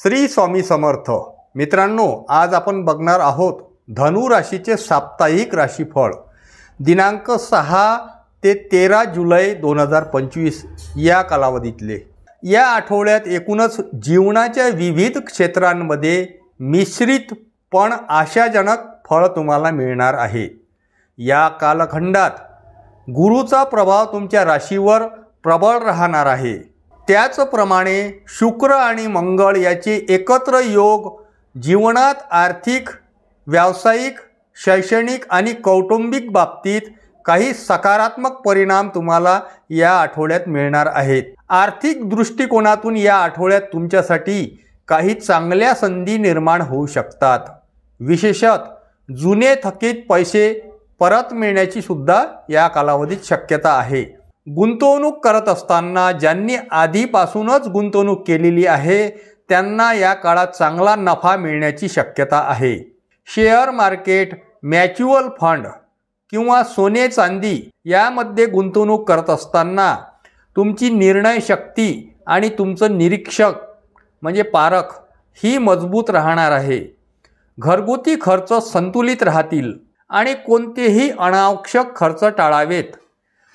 श्री स्वामी समर्थ। मित्रांनो, आज आपण बघणार आहोत धनु राशीचे साप्ताहिक राशीफळ दिनांक 6 ते 13 जुलै 2025 या कालावधीतले। या आठवड्यात एकूणच जीवनाच्या विविध क्षेत्रांमध्ये मिश्रित पण आशाजनक फळ तुम्हाला मिळणार आहे। या कालखंडात गुरुचा प्रभाव तुमच्या राशीवर प्रबळ राहणार आहे। त्याचप्रमाणे शुक्र आणि मंगळ याचे एकत्र योग जीवनात आर्थिक, व्यावसायिक, शैक्षणिक आणि कौटुंबिक बाबतीत काही सकारात्मक परिणाम तुम्हाला या आठवड्यात मिळणार आहेत। आर्थिक दृष्टिकोनातून या आठवड्यात तुमच्यासाठी काही चांगल्या संधी निर्माण होऊ शकतात। विशेषतः जुने थकीत पैसे परत मिळण्याची सुद्धा या कालावधीत शक्यता आहे। गुंतवणूक करत असताना ज्यांनी आधीपासूनच गुंतवणूक केलेली आहे त्यांना या काळात चांगला नफा मिळण्याची शक्यता आहे। शेअर मार्केट, म्युच्युअल फंड किंवा सोने चांदी यामध्ये गुंतवणूक करत असताना तुमची निर्णय शक्ती आणि तुमचं निरीक्षक म्हणजे पारख ही मजबूत राहणार आहे। घरगुती खर्च संतुलित राहतील आणि कोणतेही अनावश्यक खर्च टाळावेत।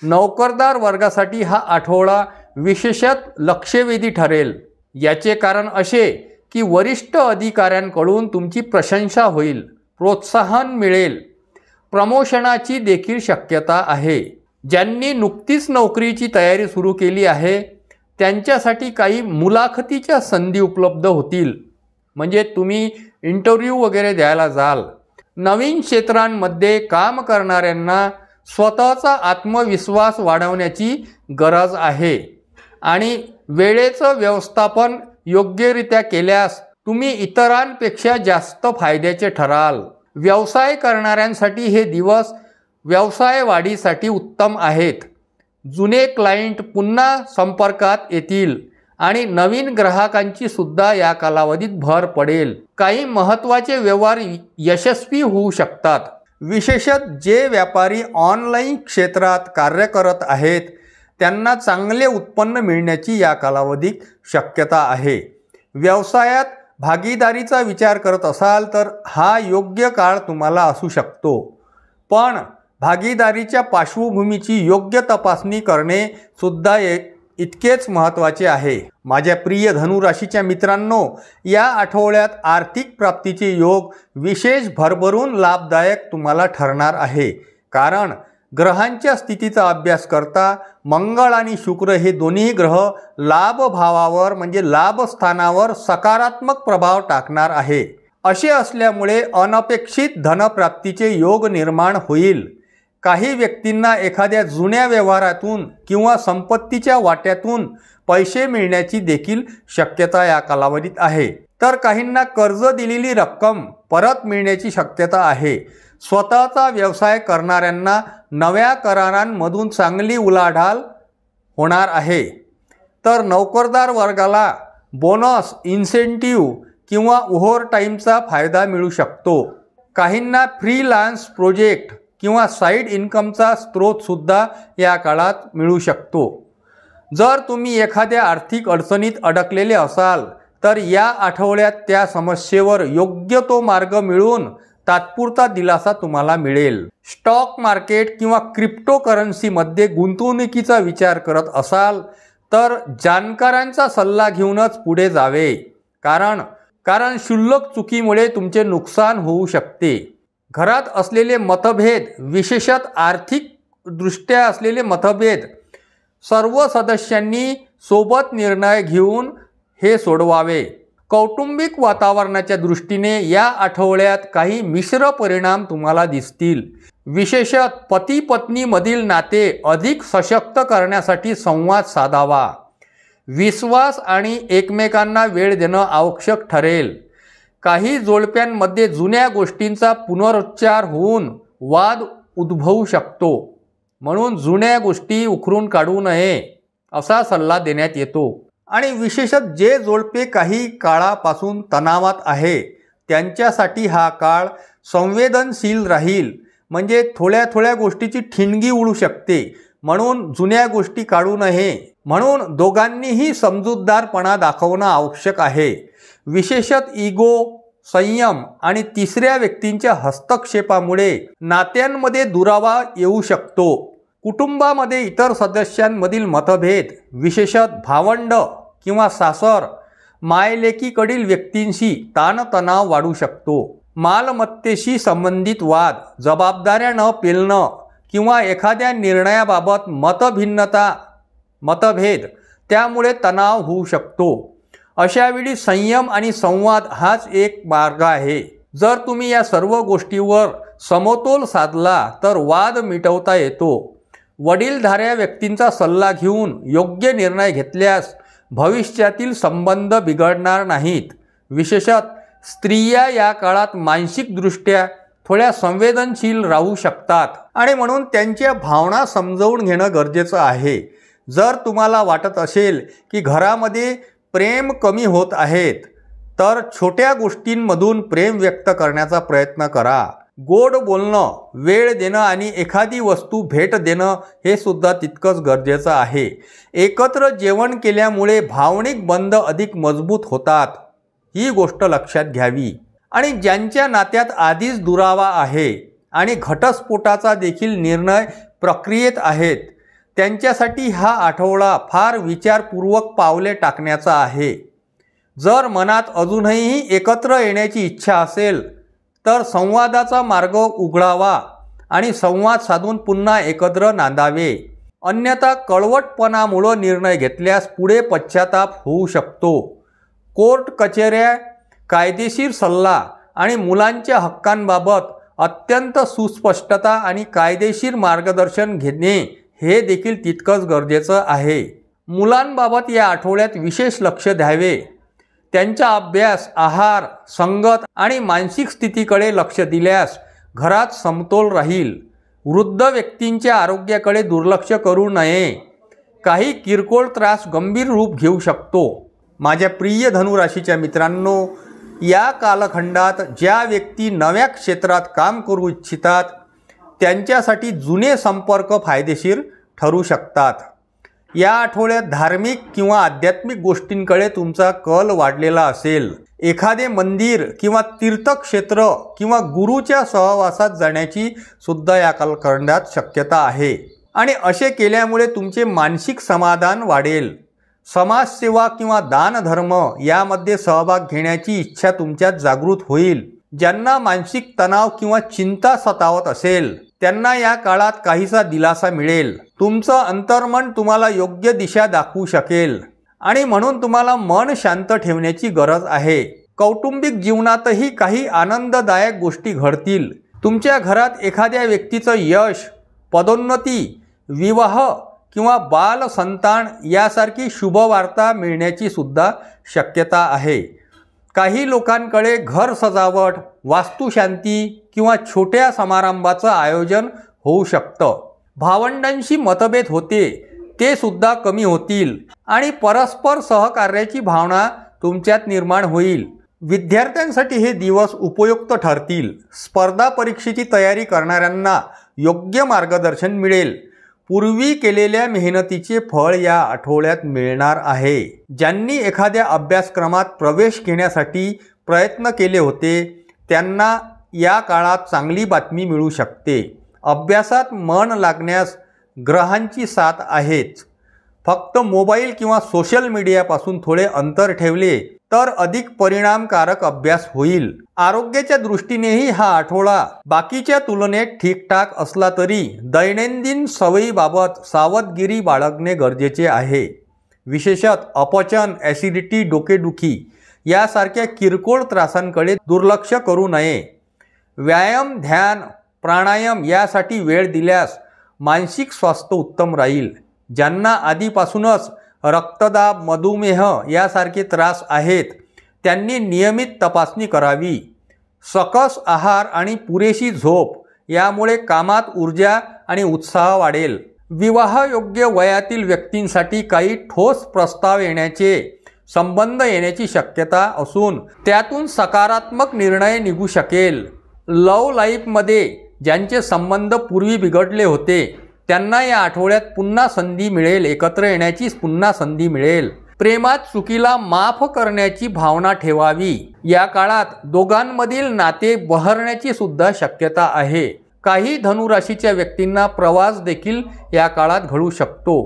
नोकरदार वर्गासाठी हा आठवडा विशेषत लक्षवेधी ठरेल। याचे कारण असे की वरिष्ठ अधिकाऱ्यांकडून तुमची प्रशंसा होईल, प्रोत्साहन मिळेल, प्रमोशनाची देखील शक्यता आहे। ज्यांनी नुकतीच नोकरीची तयारी सुरू केली आहे त्यांच्यासाठी काही मुलाखतीच्या संधी उपलब्ध होतील, म्हणजे तुम्ही इंटरव्ह्यू वगैरे द्यायला जाल। नवीन क्षेत्रांमध्ये काम करणाऱ्यांना स्वतःचा आत्मविश्वास वाढवण्याची गरज आहे आणि वेळेचं व्यवस्थापन योग्यरित्या केल्यास तुम्ही इतरांपेक्षा जास्त फायद्याचे ठराल। व्यवसाय करणाऱ्यांसाठी हे दिवस व्यवसाय वाढीसाठी उत्तम आहेत। जुने क्लायंट पुन्हा संपर्कात येतील आणि नवीन ग्राहकांची सुद्धा या कालावधीत भर पडेल। काही महत्त्वाचे व्यवहार यशस्वी होऊ शकतात। विशेषतः जे व्यापारी ऑनलाईन क्षेत्रात कार्य करत आहेत त्यांना चांगले उत्पन्न मिळण्याची या कालावधीत शक्यता आहे। व्यवसायात भागीदारीचा विचार करत असाल तर हा योग्य काळ तुम्हाला असू शकतो, पण भागीदारीच्या पार्श्वभूमीची योग्य तपासणी करणे सुद्धा इतकेच महत्त्वाचे आहे। माझ्या प्रिय धनुराशीच्या मित्रांनो, या आठवड्यात आर्थिक प्राप्तीचे योग विशेष भरभरून लाभदायक तुम्हाला ठरणार आहे। कारण ग्रहांच्या स्थितीचा अभ्यास करता मंगळ आणि शुक्र हे दोन्ही ग्रह लाभ भावावर म्हणजे लाभस्थानावर सकारात्मक प्रभाव टाकणार आहे। असे असल्यामुळे अनपेक्षित धनप्राप्तीचे योग निर्माण होईल। काही व्यक्तींना एखाद्या जुन्या व्यवहारातून किंवा संपत्तीच्या वाट्यातून पैसे मिळण्याची देखील शक्यता या कालावधीत आहे। तर काहींना कर्ज दिलेली रक्कम परत मिळण्याची शक्यता आहे। स्वतःचा व्यवसाय करणाऱ्यांना नव्या करारांमधून चांगली उलाढाल होणार आहे। तर नोकरदार वर्गाला बोनस, इन्सेंटिव्ह किंवा ओव्हरटाईमचा फायदा मिळू शकतो। काहींना फ्रीलान्स प्रोजेक्ट किंवा साईड इन्कमचा स्रोत सुद्धा या काळात मिळू शकतो। जर तुम्ही एखाद्या आर्थिक अडचणीत अडकलेले असाल तर या आठवड्यात त्या समस्येवर योग्य तो मार्ग मिळून तात्पुरता दिलासा तुम्हाला मिळेल। स्टॉक मार्केट किंवा क्रिप्टोकरन्सीमध्ये गुंतवणुकीचा विचार करत असाल तर जाणकारांचा सल्ला घेऊनच पुढे जावे, कारण क्षुल्लक चुकीमुळे तुमचे नुकसान होऊ शकते। घरात असलेले मतभेद, विशेषतः आर्थिक दृष्ट्या असलेले मतभेद सर्व सदस्यांनी सोबत निर्णय घेऊन हे सोडवावे। कौटुंबिक वातावरणाच्या दृष्टीने या आठवड्यात काही मिश्र परिणाम तुम्हाला दिसतील। विशेषतः पती पत्नीमधील नाते अधिक सशक्त करण्यासाठी संवाद साधावा। विश्वास आणि एकमेकांना वेळ देणं आवश्यक ठरेल। काही जोडप्यांमध्ये जुन्या गोष्टींचा पुनरुच्चार होऊन वाद उद्भवू शकतो, म्हणून जुन्या गोष्टी उकरून काढू नये असा सल्ला देण्यात येतो। आणि विशेषतः जे जोडपे काही काळापासून तणावात आहे त्यांच्यासाठी हा काळ संवेदनशील राहील, म्हणजे थोड्या थोड्या गोष्टीची ठिणगी उडू शकते, म्हणून जुन्या गोष्टी काढू नये। म्हणून दोघांनीही समजूतदारपणा दाखवणं आवश्यक आहे। विशेषत इगो, संयम आणि तिसऱ्या व्यक्तींच्या हस्तक्षेपामुळे नात्यांमध्ये दुरावा येऊ शकतो. कुटुंबामध्ये इतर सदस्यांमधील मतभेद, विशेषत भावंड किंवा सासर मायलेकीकडील व्यक्तींशी ताणतणाव वाढू शकतो. मालमत्तेशी संबंधित वाद, जबाबदाऱ्या न पेलणं किंवा एखाद्या निर्णयाबाबत मतभेद त्यामुळे तणाव होऊ शकतो. अशावेळी संयम आणि संवाद हाच एक मार्ग आहे. जर तुम्ही या सर्व गोष्टीवर समतोल साधला तर वाद मिटवता येतो. वडीलधाऱ्या व्यक्तींचा सल्ला घेऊन योग्य निर्णय घेतल्यास भविष्यातील संबंध बिघडणार नाहीत. विशेषत स्त्रिया या काळात मानसिकदृष्ट्या थोड्या संवेदनशील राहू शकतात आणि म्हणून त्यांच्या भावना समजून घेणं गरजेचं आहे. जर तुम्हाला वाटत असेल की घरामध्ये प्रेम कमी होत आहेत तर छोट्या गोष्टींमधून प्रेम व्यक्त करण्याचा प्रयत्न करा. गोड बोलणं, वेळ देणं आणि एखादी वस्तू भेट देणं हे सुद्धा तितकंच गरजेचं आहे. एकत्र जेवण केल्यामुळे भावनिक बंध अधिक मजबूत होतात, ही गोष्ट लक्षात घ्यावी. आणि ज्यांच्या नात्यात आधीच दुरावा आहे आणि घटस्फोटाचा देखील निर्णय प्रक्रियेत आहेत त्यांच्यासाठी हा आठवडा फार विचारपूर्वक पावले टाकण्याचा आहे. जर मनात अजूनही एकत्र येण्याची इच्छा असेल तर संवादाचा मार्ग उघडावा आणि संवाद साधून पुन्हा एकत्र नांदावे. अन्यथा कळवटपणामुळे निर्णय घेतल्यास पुढे पश्चाताप होऊ शकतो. कोर्ट कचेऱ्या, कायदेशीर सल्ला आणि मुलांच्या हक्कांबाबत अत्यंत सुस्पष्टता आणि कायदेशीर मार्गदर्शन घेणे हे देखील तितकंच गरजेचं आहे. मुलांबाबत या आठवड्यात विशेष लक्ष द्यावे. त्यांचा अभ्यास, आहार, संगत आणि मानसिक स्थितीकडे लक्ष दिल्यास घरात समतोल राहील. वृद्ध व्यक्तींच्या आरोग्याकडे दुर्लक्ष करू नये. काही किरकोळ त्रास गंभीर रूप घेऊ शकतो. माझ्या प्रिय धनुराशीच्या मित्रांनो, या कालखंडात ज्या व्यक्ती नव्या क्षेत्रात काम करू इच्छितात त्यांच्यासाठी जुने संपर्क फायदेशीर ठरू शकतात. या आठवड्यात धार्मिक किंवा आध्यात्मिक गोष्टींकडे तुमचा कल वाढलेला असेल. एखादे मंदिर किंवा तीर्थक्षेत्र किंवा गुरूच्या सहवासात जाण्याची सुद्धा या कालखंडात शक्यता आहे आणि असे केल्यामुळे तुमचे मानसिक समाधान वाढेल. समाजसेवा किंवा दानधर्म यामध्ये सहभाग घेण्याची इच्छा तुमच्यात जागृत होईल. ज्यांना मानसिक तणाव किंवा चिंता सतावत असेल त्यांना या काळात काहीसा दिलासा मिळेल. तुमचं अंतर्मन तुम्हाला योग्य दिशा दाखवू शकेल आणि म्हणून तुम्हाला मन शांत ठेवण्याची गरज आहे. कौटुंबिक जीवनातही काही आनंददायक गोष्टी घडतील. तुमच्या घरात एखाद्या व्यक्तीचं यश, पदोन्नती, विवाह किंवा बाल संतान यासारखी शुभवार्ता मिळण्याची सुद्धा शक्यता आहे. काही लोकांकडे घर सजावट, वास्तुशांती किंवा छोट्या समारंभाचं आयोजन होऊ शकतं. भावंडांशी मतभेद होते ते सुद्धा कमी होतील आणि परस्पर सहकार्याची भावना तुमच्यात निर्माण होईल. विद्यार्थ्यांसाठी हे दिवस उपयुक्त ठरतील. स्पर्धा परीक्षेची तयारी करणाऱ्यांना योग्य मार्गदर्शन मिळेल. पूर्वी केलेल्या मेहनतीचे फळ या आठवड्यात मिळणार आहे. ज्यांनी एखाद्या अभ्यासक्रमात प्रवेश घेण्यासाठी प्रयत्न केले होते त्यांना या काळात चांगली बातमी मिळू शकते. अभ्यासात मन लागण्यास ग्रहांची साथ आहेच. फक्त मोबाईल किंवा सोशल मीडियापासून थोडे अंतर ठेवले तर अधिक परिणामकारक अभ्यास होईल. आरोग्याच्या दृष्टीनेही हा आठवडा बाकीच्या तुलनेत ठीकठाक असला तरी दैनंदिन सवयीबाबत सावधगिरी बाळगणे गरजेचे आहे. विशेषत अपचन, ॲसिडिटी, डोकेदुखी यासारख्या किरकोळ त्रासांकडे दुर्लक्ष करू नये. व्यायाम, ध्यान, प्राणायाम यासाठी वेळ दिल्यास मानसिक स्वास्थ्य उत्तम राहील. ज्यांना आधीपासूनच रक्तदाब, मधुमेह यासारखे त्रास आहेत त्यांनी नियमित तपासणी करावी. सकस आहार आणि पुरेशी झोप यामुळे कामात ऊर्जा आणि उत्साह वाढेल. विवाहयोग्य वयातील व्यक्तींसाठी काही ठोस प्रस्ताव येण्याचे, संबंध येण्याची शक्यता असून त्यातून सकारात्मक निर्णय निघू शकेल. लव्ह लाईफमध्ये ज्यांचे संबंध पूर्वी बिघडले होते त्यांना या आठवड्यात पुन्हा संधी मिळेल. एकत्र येण्याची पुन्हा संधी मिळेल. प्रेमात चुकीला माफ करण्याची भावना ठेवावी। या काळात दोघांमधील नाते बहरण्याची सुद्धा शक्यता आहे। काही धनुराशीच्या व्यक्तींना प्रवास देखील या काळात घडू शकतो।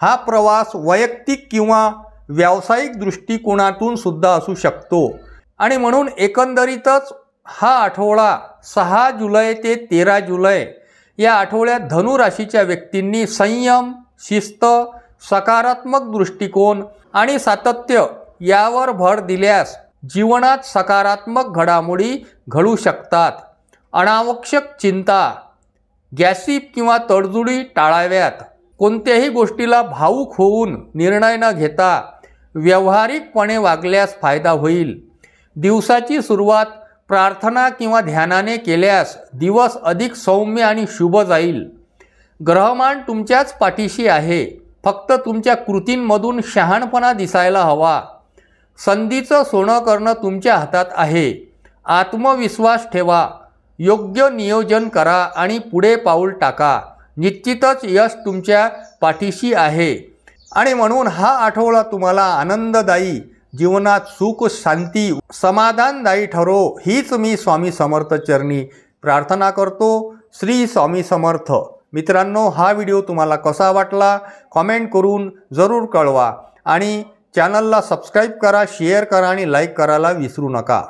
हा प्रवास वैयक्तिक किंवा व्यावसायिक दृष्टिकोनातून सुद्धा असू शकतो आणि म्हणून एकंदरीतच हा आठवडा 6 जुलै ते 13 जुलै या आठवड्यात धनुराशीच्या व्यक्तींनी संयम, शिस्त, सकारात्मक दृष्टिकोन आणि सातत्य यावर भर दिल्यास जीवनात सकारात्मक घडामोडी घडू शकतात। अनावश्यक चिंता, गॅसिप किंवा तडजोडी टाळाव्यात। कोणत्याही गोष्टीला भावुक होऊन निर्णय न घेता व्यावहारिकपणे वागल्यास फायदा होईल। दिवसाची सुरुवात प्रार्थना किंवा ध्यानाने केल्यास दिवस अधिक सौम्य आणि शुभ जाईल। ग्रहमान तुमच्याच पाठीशी आहे, फक्त तुमच्या कृतींमधून शहाणपणा दिसायला हवा। संधीचं सोनं करणं तुमच्या हातात आहे। आत्मविश्वास ठेवा, योग्य नियोजन करा आणि पुढे पाऊल टाका। निश्चितच यश तुमच्या पाठीशी आहे आणि म्हणून हा आठवडा तुम्हाला आनंददायी, जीवनात सुख, शांती, समाधानदायी ठरो हीच मी स्वामी समर्थ चरणी प्रार्थना करतो। श्री स्वामी समर्थ। मित्रांनो, हा व्हिडिओ तुम्हाला कसा वाटला कमेंट करून जरूर कळवा आणि चॅनलला सबस्क्राईब करा, शेअर करा आणि लाईक करायला विसरू नका।